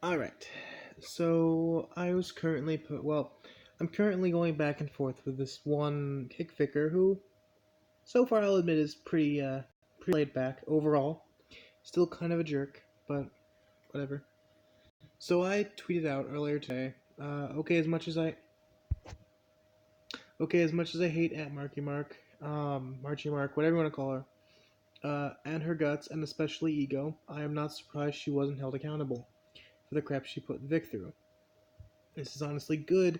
Alright, so I'm currently going back and forth with this one KickVicker who, so far I'll admit, is pretty laid back overall. Still kind of a jerk, but whatever. So I tweeted out earlier today, okay, as much as I hate at Marky Mark, whatever you want to call her, and her guts, and especially ego, I am not surprised she wasn't held accountable for the crap she put Vic through. This is honestly good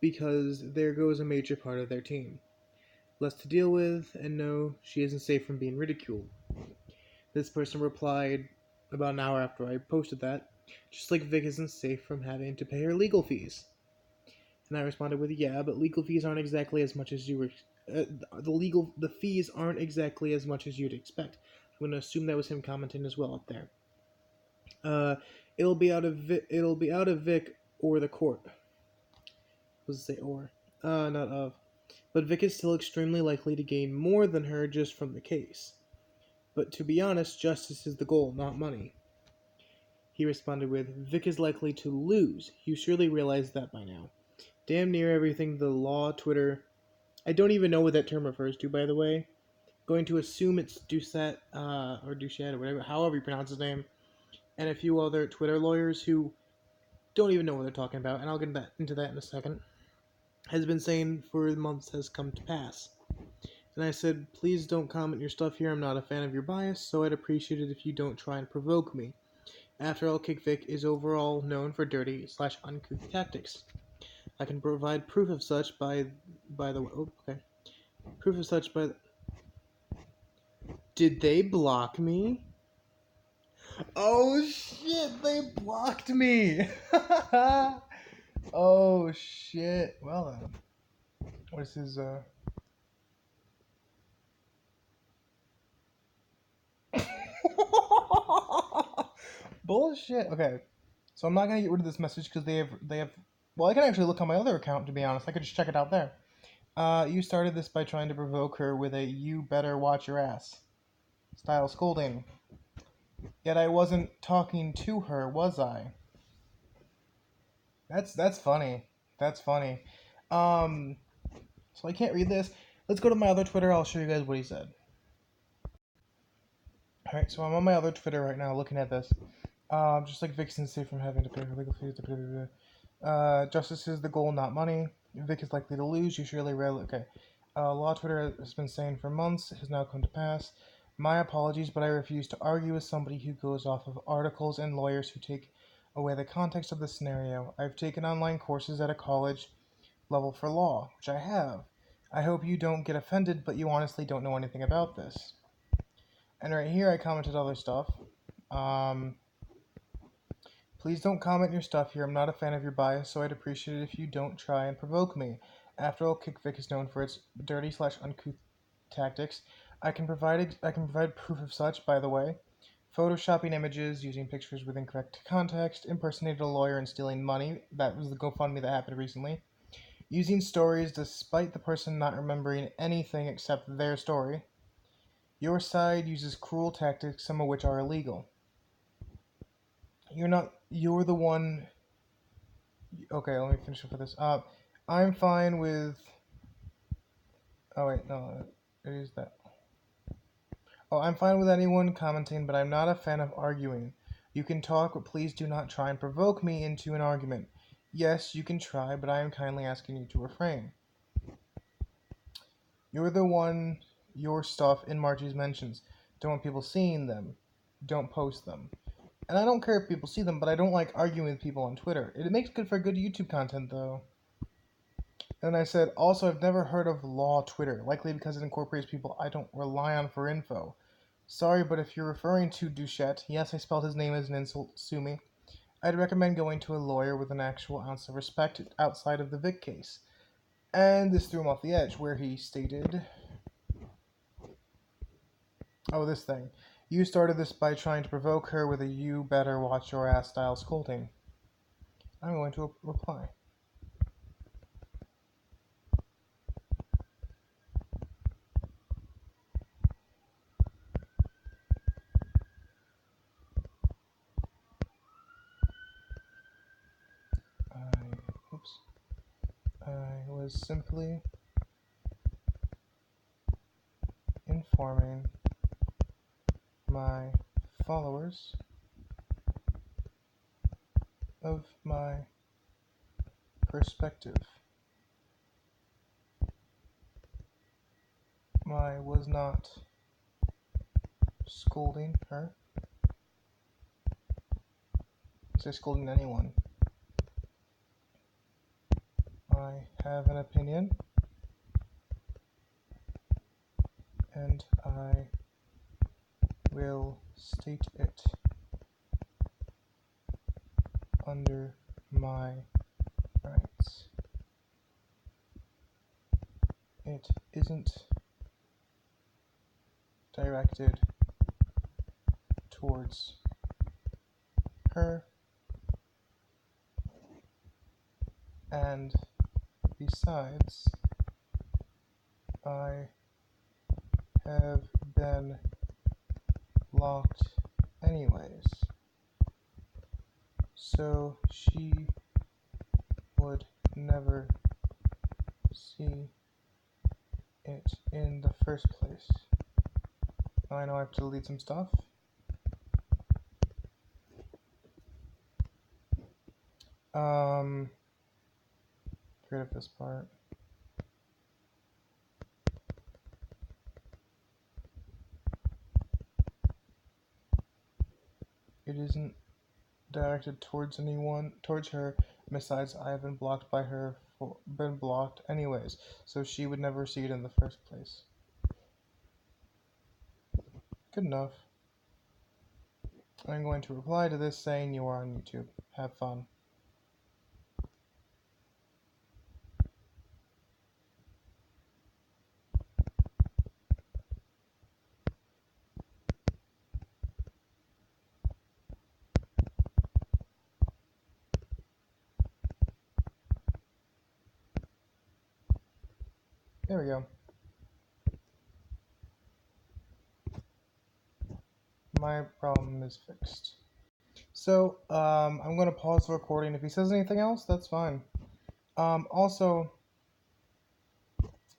because there goes a major part of their team. Less to deal with, and no, she isn't safe from being ridiculed. This person replied about an hour after I posted that, just like Vic isn't safe from having to pay her legal fees. And I responded with, yeah, but legal fees aren't exactly as much as you were. The fees aren't exactly as much as you'd expect. I'm gonna assume that was him commenting as well up there. Uh, it'll be out of Vic or the court. Was it say or? Not of. But Vic is still extremely likely to gain more than her just from the case. But to be honest, justice is the goal, not money. He responded with, Vic is likely to lose. You surely realize that by now. Damn near everything the law, Twitter. I don't even know what that term refers to, by the way. Going to assume it's Doucette, or Doucette, or whatever, however you pronounce his name, and a few other Twitter lawyers who don't even know what they're talking about, and I'll get into that in a second, has been saying for months has come to pass. And I said, please don't comment your stuff here. I'm not a fan of your bias, so I'd appreciate it if you don't try and provoke me. After all, KickVic is overall known for dirty/uncouth tactics. I can provide proof of such by the way. Oh, okay. Proof of such by. Did they block me? Oh shit! They blocked me. Oh shit! Well then, what's his Bullshit. Okay, so I'm not gonna get rid of this message because they have. Well, I can actually look on my other account to be honest. I could just check it out there. You started this by trying to provoke her with a "you better watch your ass" style scolding. Yet I wasn't talking to her, was I? That's funny. That's funny. Um, so I can't read this. Let's go to my other Twitter. I'll show you guys what he said. All right, so I'm on my other Twitter right now, looking at this. Just like Vixen safe from having to pay her legal fees. Justice is the goal, not money. Vic is likely to lose. You surely rarely. Okay. Law Twitter has been saying for months, has now come to pass. My apologies, but I refuse to argue with somebody who goes off of articles and lawyers who take away the context of the scenario. I've taken online courses at a college level for law, which I have. I hope you don't get offended, but you honestly don't know anything about this. And right here, I commented other stuff. Um, Please don't comment your stuff here. I'm not a fan of your bias, so I'd appreciate it if you don't try and provoke me. After all, KickVic is known for its dirty/uncouth tactics. I can provide proof of such, by the way. Photoshopping images, using pictures with incorrect context, impersonating a lawyer and stealing money. That was the GoFundMe that happened recently. Using stories despite the person not remembering anything except their story. Your side uses cruel tactics, some of which are illegal. You're the one. Okay, let me finish up with this. I'm fine with. Oh wait, no, it is that. Oh, I'm fine with anyone commenting, but I'm not a fan of arguing. You can talk, but please do not try and provoke me into an argument. Yes, you can try, but I am kindly asking you to refrain. You're the one. Your stuff in Margie's mentions. Don't want people seeing them. Don't post them. And I don't care if people see them, but I don't like arguing with people on Twitter. It makes good for good YouTube content, though. And I said, also, I've never heard of Law Twitter, likely because it incorporates people I don't rely on for info. Sorry, but if you're referring to Duchette, yes, I spelled his name as an insult, sue me. I'd recommend going to a lawyer with an actual ounce of respect outside of the Vic case. And this threw him off the edge, where he stated, oh, this thing. You started this by trying to provoke her with a "you better watch your ass" style scolding. I'm going to reply. I was simply informing my followers of my perspective. I was not scolding her. Say scolding anyone. I have an opinion, and I will state it under my rights. It isn't directed towards her, and besides, I have been blocked anyways, so she would never see it in the first place. I know I have to delete some stuff. Get rid of this part. It isn't directed towards anyone, towards her. Besides, I have been blocked by her, been blocked anyways, so she would never see it in the first place. Good enough. I'm going to reply to this saying you are on YouTube. Have fun. There we go. My problem is fixed. So, I'm going to pause the recording. If he says anything else, that's fine. Also,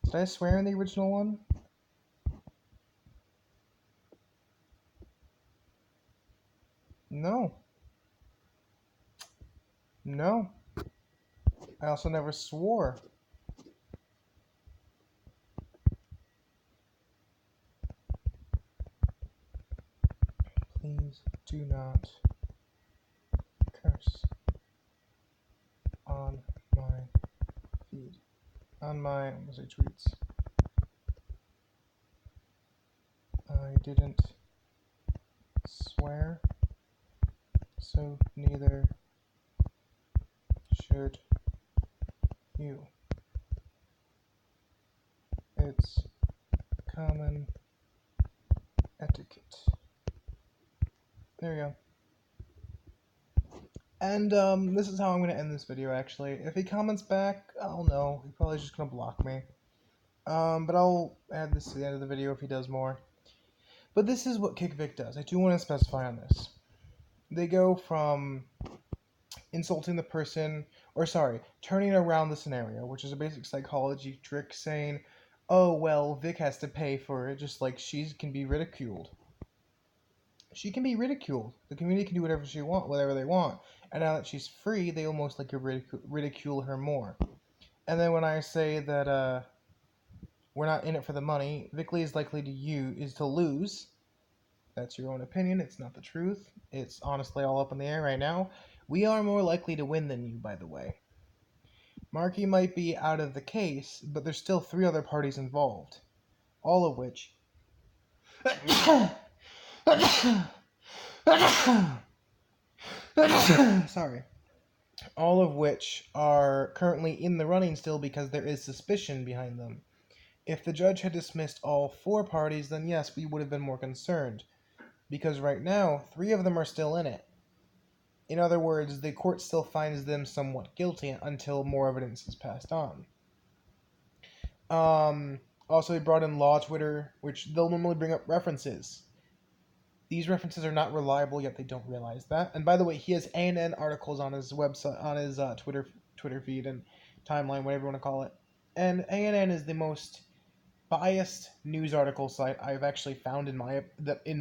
did I swear in the original one? No. No. I also never swore. Please do not curse on my feed. On my, I'm gonna say tweets. I didn't swear, so neither should you. It's common etiquette. There we go. And this is how I'm going to end this video, actually. If he comments back, I'll know. He's probably just going to block me. But I'll add this to the end of the video if he does more. But this is what KickVic does. I do want to specify on this. They go from insulting the person, or sorry, turning around the scenario, which is a basic psychology trick saying, oh, well, Vic has to pay for it, just like she can be ridiculed. She can be ridiculed. The community can do whatever they want. And now that she's free, they almost like to ridicule her more. And then when I say that we're not in it for the money, Vickley is likely to lose. That's your own opinion. It's not the truth. It's honestly all up in the air right now. We are more likely to win than you, by the way. Marky might be out of the case, but there's still 3 other parties involved. All of which... Sorry. All of which are currently in the running still because there is suspicion behind them. If the judge had dismissed all 4 parties, then yes, we would have been more concerned. Because right now, 3 of them are still in it. In other words, the court still finds them somewhat guilty until more evidence is passed on. Also, they brought in Law Twitter, which they'll normally bring up references. These references are not reliable, yet they don't realize that. And by the way, he has ANN articles on his website, on his Twitter feed, and timeline, whatever you want to call it. And ANN is the most biased news article site I've actually found in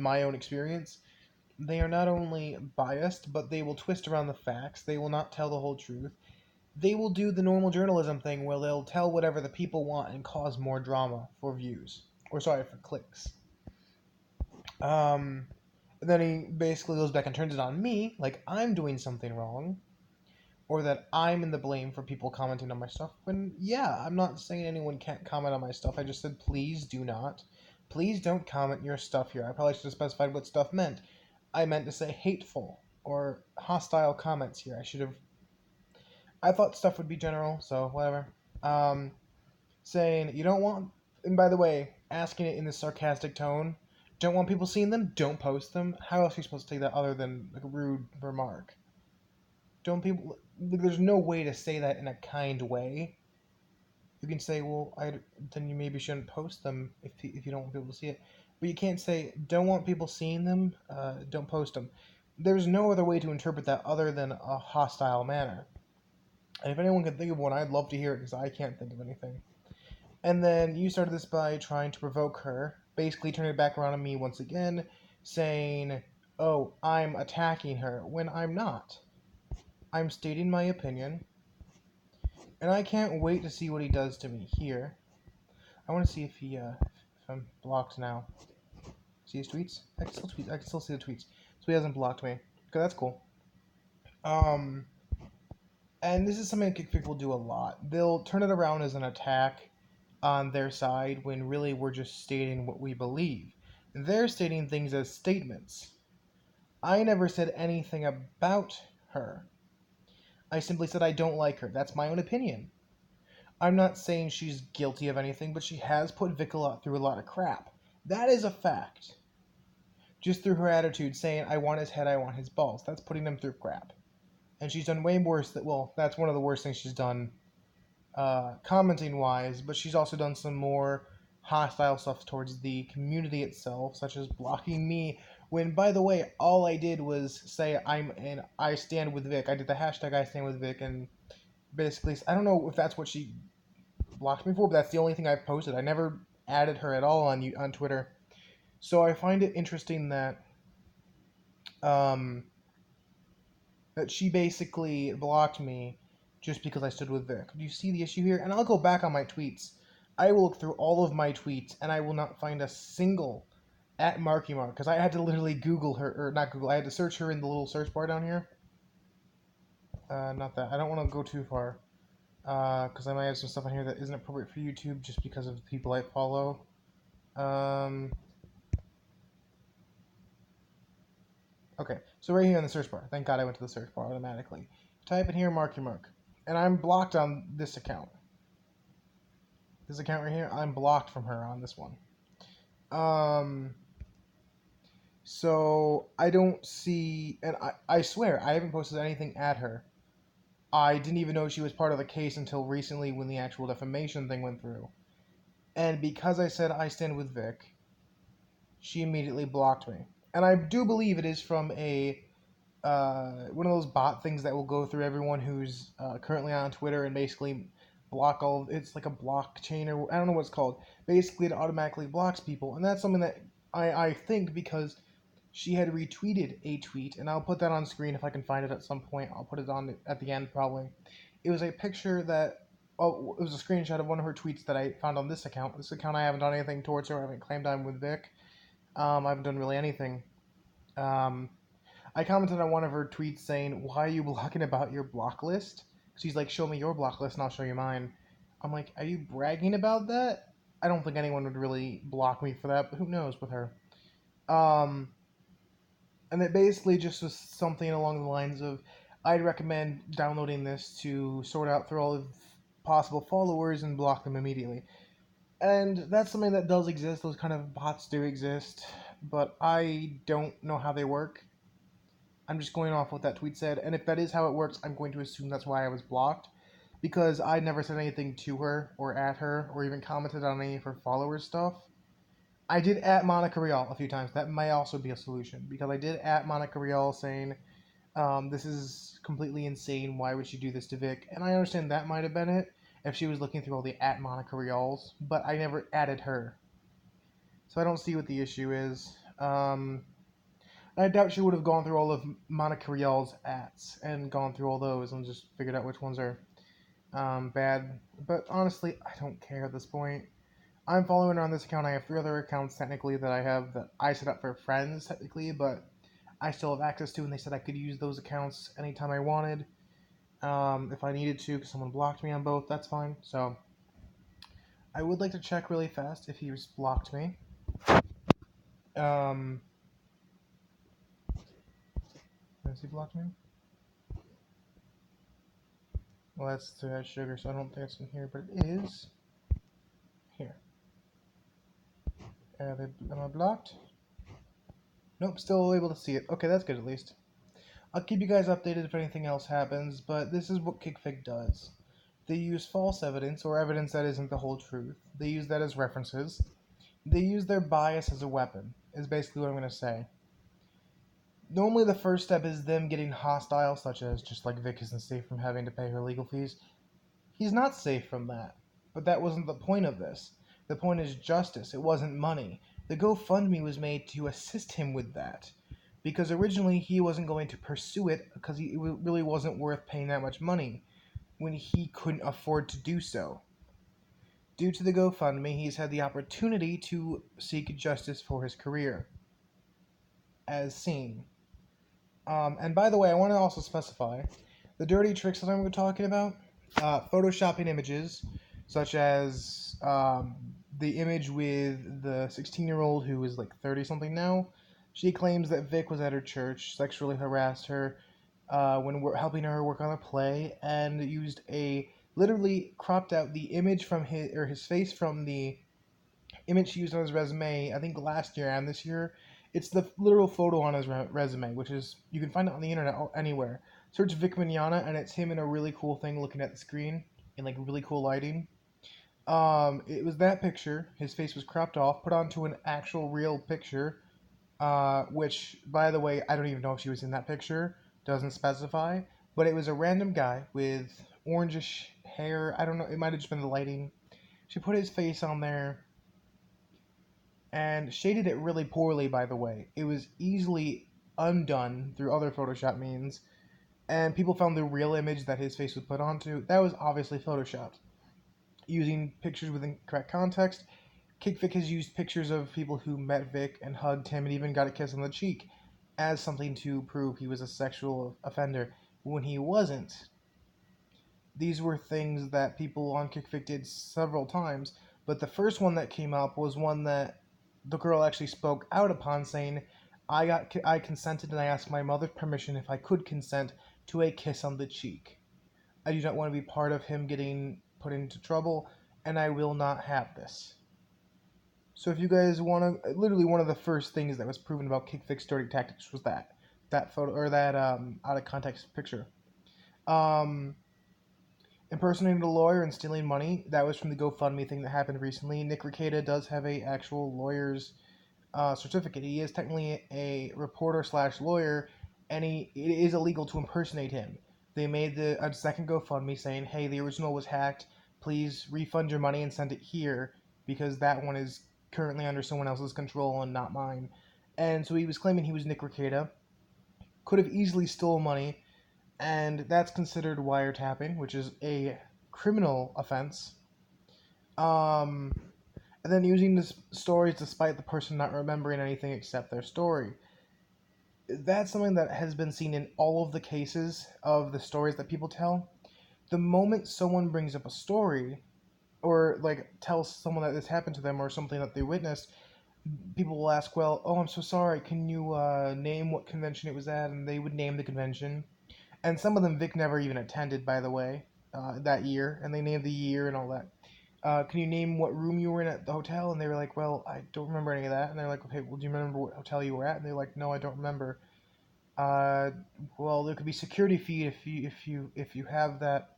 my own experience. They are not only biased, but they will twist around the facts. They will not tell the whole truth. They will do the normal journalism thing where they'll tell whatever the people want and cause more drama for views. Or sorry, for clicks. Um, and then he basically goes back and turns it on me, like I'm doing something wrong, or that I'm in the blame for people commenting on my stuff. When, yeah, I'm not saying anyone can't comment on my stuff. I just said, please do not. Please don't comment your stuff here. I probably should have specified what stuff meant. I meant to say hateful or hostile comments here. I should have. I thought stuff would be general, so whatever. Um, Saying you don't want, and by the way, asking it in this sarcastic tone, don't want people seeing them, don't post them. How else are you supposed to take that other than like a rude remark? Don't people? There's no way to say that in a kind way. You can say, well, then you maybe shouldn't post them if you don't want people to see it. But you can't say, don't want people seeing them, don't post them. There's no other way to interpret that other than a hostile manner. And if anyone can think of one, I'd love to hear it because I can't think of anything. And then you started this by trying to provoke her, basically turning it back around on me once again, saying, oh, I'm attacking her, when I'm not. I'm stating my opinion, and I can't wait to see what he does to me here. I want to see if if I'm blocked now. See his tweets? I can still see the tweets. So he hasn't blocked me. Okay, that's cool. Um, and this is something KickVic will do a lot. They'll turn it around as an attack on their side when really we're just stating what we believe. They're stating things as statements. I never said anything about her. I simply said I don't like her. That's my own opinion. I'm not saying she's guilty of anything, but she has put Vic through a lot of crap. That is a fact. Just through her attitude saying, I want his head, I want his balls. That's putting him through crap. And she's done way worse. That's one of the worst things she's done commenting wise, but she's also done some more hostile stuff towards the community itself, such as blocking me. When, by the way, all I did was say I stand with Vic. I did the hashtag I stand with Vic, and basically, I don't know if that's what she blocked me for, but that's the only thing I've posted. I never added her at all on Twitter, so I find it interesting um, that she basically blocked me just because I stood with Vic. Do you see the issue here? And I'll go back on my tweets. I will look through all of my tweets, and I will not find a single at Marky Mark, because I had to literally Google her, or not Google, I had to search her in the little search bar down here. Not that. I don't want to go too far, because I might have some stuff on here that isn't appropriate for YouTube just because of the people I follow. Okay, so right here in the search bar. Thank God I went to the search bar automatically. Type in here Marky Mark. And I'm blocked on this account. This account right here, I'm blocked from her on this one. So I don't see, and I swear, I haven't posted anything at her. I didn't even know she was part of the case until recently when the actual defamation thing went through. And because I said I stand with Vic, she immediately blocked me. And I do believe it is from one of those bot things that will go through everyone who's currently on Twitter and basically block all. It's like a blockchain, or I don't know what it's called. Basically, it automatically blocks people, and that's something that I think because she had retweeted a tweet, and I'll put that on screen if I can find it at some point. I'll put it on at the end probably. It was a picture that. Oh, it was a screenshot of one of her tweets that I found on this account. This account I haven't done anything towards her. I haven't claimed I'm with Vic. I haven't done really anything. I commented on one of her tweets saying, why are you blocking about your block list? She's like, show me your block list and I'll show you mine. I'm like, are you bragging about that? I don't think anyone would really block me for that, but who knows with her. And it basically just was something along the lines of, I'd recommend downloading this to sort out through all of possible followers and block them immediately. And that's something that does exist. Those kind of bots do exist, but I don't know how they work. I'm just going off what that tweet said, and if that is how it works, I'm going to assume that's why I was blocked, because I never said anything to her, or at her, or even commented on any of her followers' stuff. I did at Monica Rial a few times. That might also be a solution, because I did at Monica Rial saying, this is completely insane. Why would she do this to Vic? And I understand that might have been it if she was looking through all the at Monica Rials, but I never added her. So I don't see what the issue is. I doubt she would have gone through all of Monica Rial's ats and gone through all those and just figured out which ones are bad. But honestly, I don't care at this point. I'm following her on this account. I have 3 other accounts technically that I have that I set up for friends technically, but I still have access to, and they said I could use those accounts anytime I wanted. If I needed to, because someone blocked me on both, that's fine. So I would like to check really fast if he's blocked me. Um, has he blocked me? Well, that's to add sugar, so I don't think it's in here, but it is here. Am I blocked? Nope, still able to see it. Okay, that's good at least. I'll keep you guys updated if anything else happens, but this is what KickVic does. They use false evidence, or evidence that isn't the whole truth. They use that as references. They use their bias as a weapon, is basically what I'm going to say. Normally the first step is them getting hostile, such as just like Vic isn't safe from having to pay her legal fees. He's not safe from that. But that wasn't the point of this. The point is justice. It wasn't money. The GoFundMe was made to assist him with that. Because originally he wasn't going to pursue it because it really wasn't worth paying that much money when he couldn't afford to do so. Due to the GoFundMe, he's had the opportunity to seek justice for his career, as seen. And by the way, I want to also specify the dirty tricks that I'm talking about. Photoshopping images, such as the image with the 16-year-old who is like 30 something now. She claims that Vic was at her church, sexually harassed her when we're helping her work on a play, and used literally cropped out the image from his face from the image she used on his resume, I think last year and this year. It's the literal photo on his resume, which is, you can find it on the internet anywhere. Search Vic Mignogna, and it's him in a really cool thing looking at the screen in like really cool lighting. It was that picture. His face was cropped off, put onto an actual real picture, which, by the way, I don't even know if she was in that picture. Doesn't specify. But it was a random guy with orangish hair. I don't know. It might have just been the lighting. She put his face on there and shaded it really poorly, by the way. It was easily undone through other Photoshop means, and people found the real image that his face was put onto. That was obviously Photoshopped. Using pictures with incorrect context, KickVic has used pictures of people who met Vic and hugged him and even got a kiss on the cheek as something to prove he was a sexual offender when he wasn't. These were things that people on KickVic did several times, but the first one that came up was one that the girl actually spoke out upon, saying, I consented and I asked my mother's permission if I could consent to a kiss on the cheek. I do not want to be part of him getting put into trouble, and I will not have this. So if you guys want to, literally one of the first things that was proven about KickVic's dirty tactics was that photo, or that out of context picture. Impersonating a lawyer and stealing money, that was from the GoFundMe thing that happened recently. Nick Rekieta does have a actual lawyer's certificate. He is technically a reporter slash lawyer, and it is illegal to impersonate him. They made a second GoFundMe saying, hey, the original was hacked. Please refund your money and send it here, because that one is currently under someone else's control and not mine. And so he was claiming he was Nick Rekieta. Could have easily stole money, and that's considered wiretapping, which is a criminal offense. And then using the stories despite the person not remembering anything except their story. That's something that has been seen in all of the cases of the stories that people tell. The moment someone brings up a story, or like tells someone that this happened to them or something that they witnessed, people will ask, well, oh, I'm so sorry, can you name what convention it was at? And they would name the convention. And some of them Vic never even attended, by the way, that year, and they named the year and all that. Can you name what room you were in at the hotel? And they were like, well, I don't remember any of that. And they're like, okay, well, do you remember what hotel you were at? And they're like, no, I don't remember. Well, there could be security fee if you have that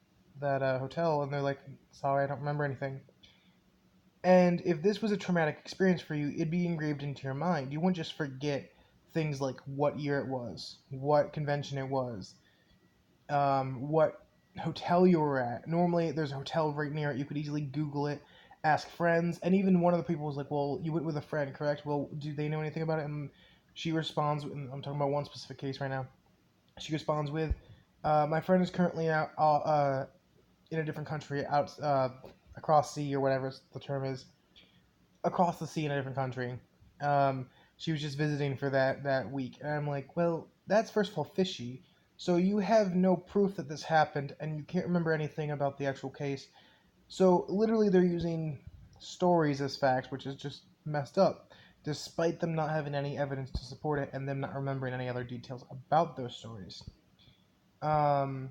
hotel. And they're like, sorry, I don't remember anything. And if this was a traumatic experience for you, it'd be engraved into your mind. You wouldn't just forget things like what year it was, what convention it was. what hotel you were at. Normally, there's a hotel right near it. You could easily Google it, ask friends, and even one of the people was like, "Well, you went with a friend, correct? Well, do they know anything about it?" And she responds, and I'm talking about one specific case right now. She responds with, "My friend is currently out in a different country, out across sea or whatever the term is, across the sea in a different country. She was just visiting for that week." And I'm like, well, that's first of all fishy. So you have no proof that this happened, and you can't remember anything about the actual case. So literally, they're using stories as facts, which is just messed up, despite them not having any evidence to support it and them not remembering any other details about those stories. Um,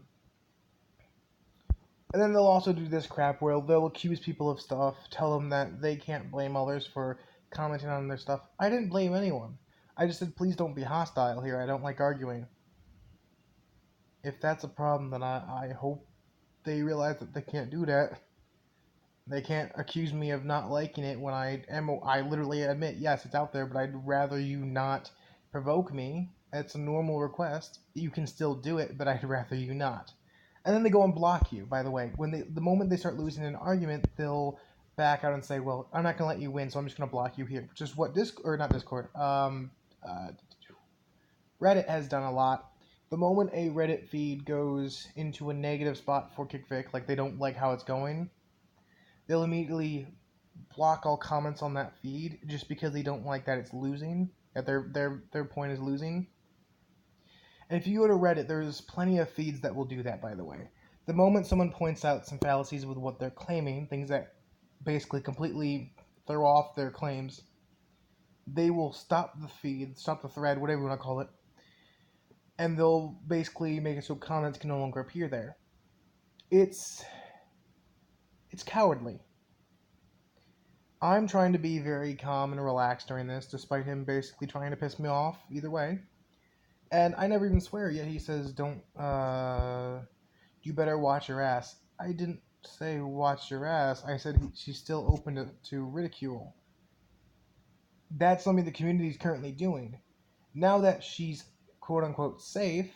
And then they'll also do this crap where they'll accuse people of stuff, tell them that they can't blame others for commenting on their stuff. I didn't blame anyone. I just said, please don't be hostile here. I don't like arguing. If that's a problem, then I hope they realize that they can't do that. They can't accuse me of not liking it when I literally admit, yes, it's out there, but I'd rather you not provoke me. It's a normal request. You can still do it, but I'd rather you not. And then they go and block you, by the way. The moment they start losing an argument, they'll back out and say, well, I'm not going to let you win, so I'm just going to block you here. Which is what not Discord, uh, Reddit has done a lot. The moment a Reddit feed goes into a negative spot for KickVic, like they don't like how it's going, they'll immediately block all comments on that feed just because they don't like that it's losing, that their point is losing. And if you go to Reddit, there's plenty of feeds that will do that, by the way. The moment someone points out some fallacies with what they're claiming, things that basically completely throw off their claims, they will stop the feed, stop the thread, whatever you want to call it, and they'll basically make it so comments can no longer appear there. It's cowardly. I'm trying to be very calm and relaxed during this, despite him basically trying to piss me off either way. And I never even swear, yet he says, don't, you better watch your ass. I didn't say watch your ass. I said she's still open to ridicule. That's something the community is currently doing. Now that she's quote unquote safe,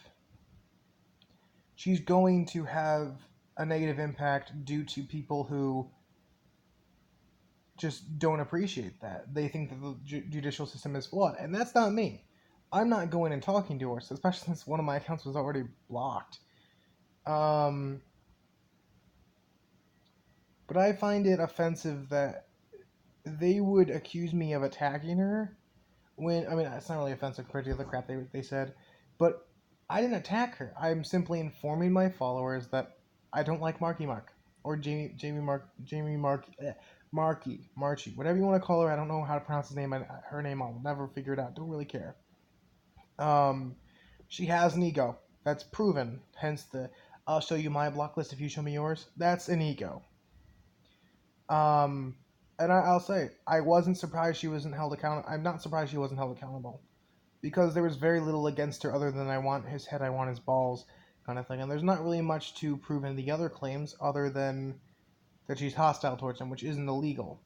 she's going to have a negative impact due to people who just don't appreciate that. They think that the judicial system is flawed, and that's not me. I'm not going and talking to her, especially since one of my accounts was already blocked. Um, but I find it offensive that they would accuse me of attacking her when, I mean, it's not really offensive compared to the other crap they said, but I didn't attack her. I'm simply informing my followers that I don't like Marky Mark or Marchie, whatever you want to call her. I don't know how to pronounce her name. I'll never figure it out. Don't really care. Um, she has an ego. That's proven. Hence the I'll show you my block list if you show me yours. That's an ego. Um, and I'll say I wasn't surprised she wasn't held accountable. I'm not surprised she wasn't held accountable because there was very little against her other than I want his head, I want his balls kind of thing. And there's not really much to prove in the other claims other than that she's hostile towards him, which isn't illegal.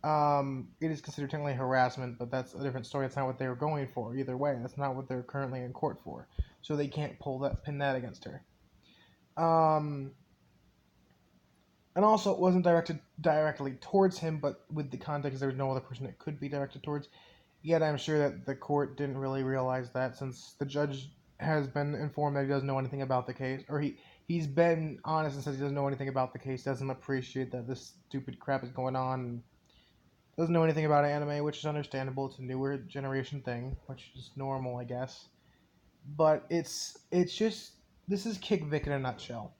It is considered technically harassment, but that's a different story. That's not what they were going for either way. That's not what they're currently in court for. So they can't pin that against her. Um, and also, it wasn't directed directly towards him, but with the context, there was no other person it could be directed towards. Yet I'm sure that the court didn't really realize that, since the judge has been informed that he doesn't know anything about the case, or he's been honest and says he doesn't know anything about the case, doesn't appreciate that this stupid crap is going on, and doesn't know anything about anime, which is understandable. It's a newer generation thing, which is normal, I guess. But it's just, this is KickVic in a nutshell.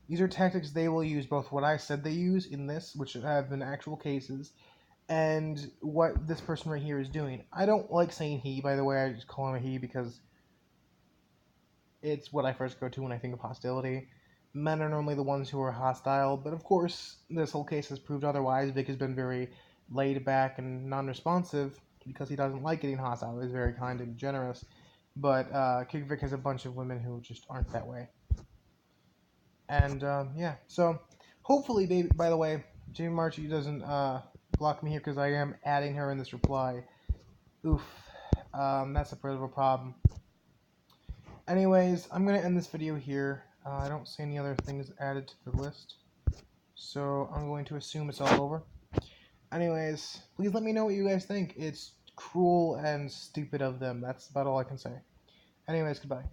These are tactics they will use, both what I said they use in this, which have been actual cases, and what this person right here is doing. I don't like saying he, by the way. I just call him a he because it's what I first go to when I think of hostility. Men are normally the ones who are hostile, but of course, this whole case has proved otherwise. Vic has been very laid back and non-responsive because he doesn't like getting hostile. He's very kind and generous, but KickVic has a bunch of women who just aren't that way. And yeah, so hopefully, baby. By the way, Jamie Marchi doesn't block me here because I am adding her in this reply. Oof, that's a bit of a problem. Anyways, I'm going to end this video here. I don't see any other things added to the list, so I'm going to assume it's all over. Anyways, please let me know what you guys think. It's cruel and stupid of them. That's about all I can say. Anyways, goodbye.